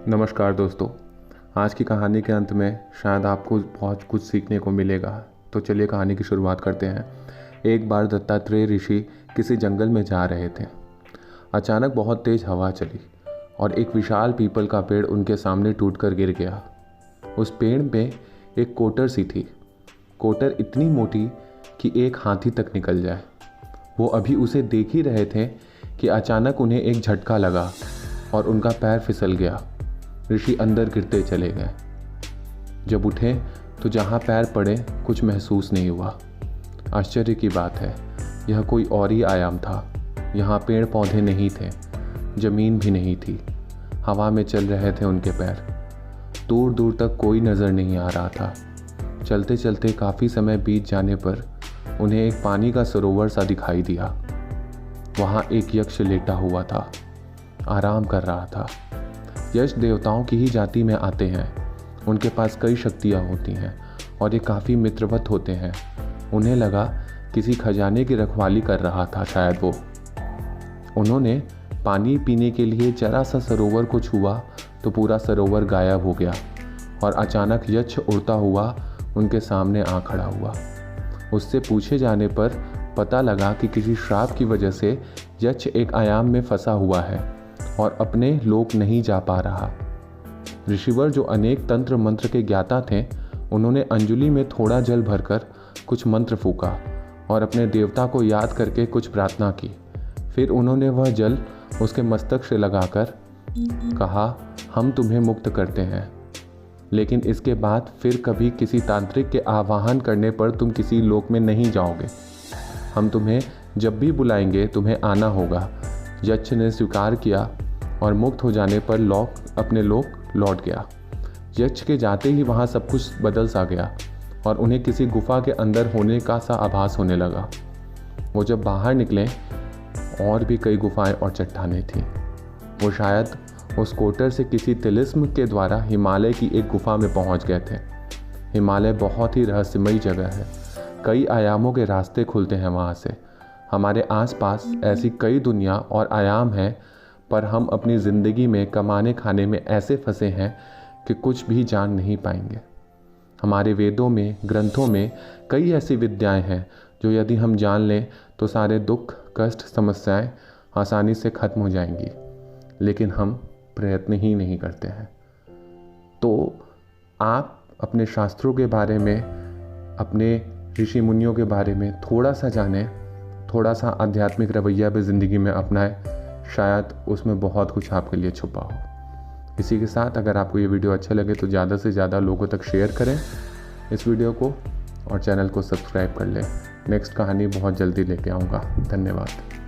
नमस्कार दोस्तों। आज की कहानी के अंत में शायद आपको बहुत कुछ सीखने को मिलेगा। तो चलिए कहानी की शुरुआत करते हैं। एक बार दत्तात्रेय ऋषि किसी जंगल में जा रहे थे। अचानक बहुत तेज हवा चली और एक विशाल पीपल का पेड़ उनके सामने टूटकर गिर गया। उस पेड़ में एक कोटर सी थी। कोटर इतनी मोटी कि एक हाथी तक निकल जाए। वो अभी उसे देख ही रहे थे कि अचानक उन्हें एक झटका लगा और उनका पैर फिसल गया। ऋषि अंदर गिरते चले गए। जब उठे तो जहाँ पैर पड़े कुछ महसूस नहीं हुआ। आश्चर्य की बात है, यह कोई और ही आयाम था। यहाँ पेड़ पौधे नहीं थे, जमीन भी नहीं थी, हवा में चल रहे थे उनके पैर। दूर दूर तक कोई नज़र नहीं आ रहा था। चलते चलते काफ़ी समय बीत जाने पर उन्हें एक पानी का सरोवर सा दिखाई दिया। वहाँ एक यक्ष लेटा हुआ था, आराम कर रहा था। यक्ष देवताओं की ही जाति में आते हैं। उनके पास कई शक्तियाँ होती हैं और ये काफ़ी मित्रवत होते हैं। उन्हें लगा किसी खजाने की रखवाली कर रहा था शायद वो। उन्होंने पानी पीने के लिए जरा सा सरोवर को छुआ तो पूरा सरोवर गायब हो गया और अचानक यक्ष उड़ता हुआ उनके सामने आ खड़ा हुआ। उससे पूछे जाने पर पता लगा कि किसी श्राप की वजह से यक्ष एक आयाम में फंसा हुआ है और अपने लोक नहीं जा पा रहा। ऋषिवर जो अनेक तंत्र मंत्र के ज्ञाता थे, उन्होंने अंजलि में थोड़ा जल भरकर कुछ मंत्र फूका और अपने देवता को याद करके कुछ प्रार्थना की। फिर उन्होंने वह जल उसके मस्तक से लगाकर कहा, हम तुम्हें मुक्त करते हैं, लेकिन इसके बाद फिर कभी किसी तांत्रिक के आवाहन करने पर तुम किसी लोक में नहीं जाओगे। हम तुम्हें जब भी बुलाएंगे तुम्हें आना होगा। यक्ष ने स्वीकार किया और मुक्त हो जाने पर अपने लोक लौट गया। यक्ष के जाते ही वहाँ सब कुछ बदल सा गया और उन्हें किसी गुफा के अंदर होने का सा आभास होने लगा। वो जब बाहर निकले और भी कई गुफाएं और चट्टानें थीं। वो शायद उस कोटर से किसी तिलिस्म के द्वारा हिमालय की एक गुफा में पहुंच गए थे। हिमालय बहुत ही रहस्यमयी जगह है। कई आयामों के रास्ते खुलते हैं वहाँ से। हमारे आसपास ऐसी कई दुनिया और आयाम हैं, पर हम अपनी ज़िंदगी में कमाने खाने में ऐसे फंसे हैं कि कुछ भी जान नहीं पाएंगे। हमारे वेदों में, ग्रंथों में कई ऐसी विद्याएं हैं जो यदि हम जान लें तो सारे दुख, कष्ट, समस्याएं आसानी से ख़त्म हो जाएंगी, लेकिन हम प्रयत्न ही नहीं करते हैं। तो आप अपने शास्त्रों के बारे में, अपने ऋषि मुनियों के बारे में थोड़ा सा जानें, थोड़ा सा आध्यात्मिक रवैया भी ज़िंदगी में अपनाएं। शायद उसमें बहुत कुछ आपके लिए छुपा हो। इसी के साथ अगर आपको ये वीडियो अच्छा लगे तो ज़्यादा से ज़्यादा लोगों तक शेयर करें इस वीडियो को और चैनल को सब्सक्राइब कर लें। नेक्स्ट कहानी बहुत जल्दी लेके आऊँगा। धन्यवाद।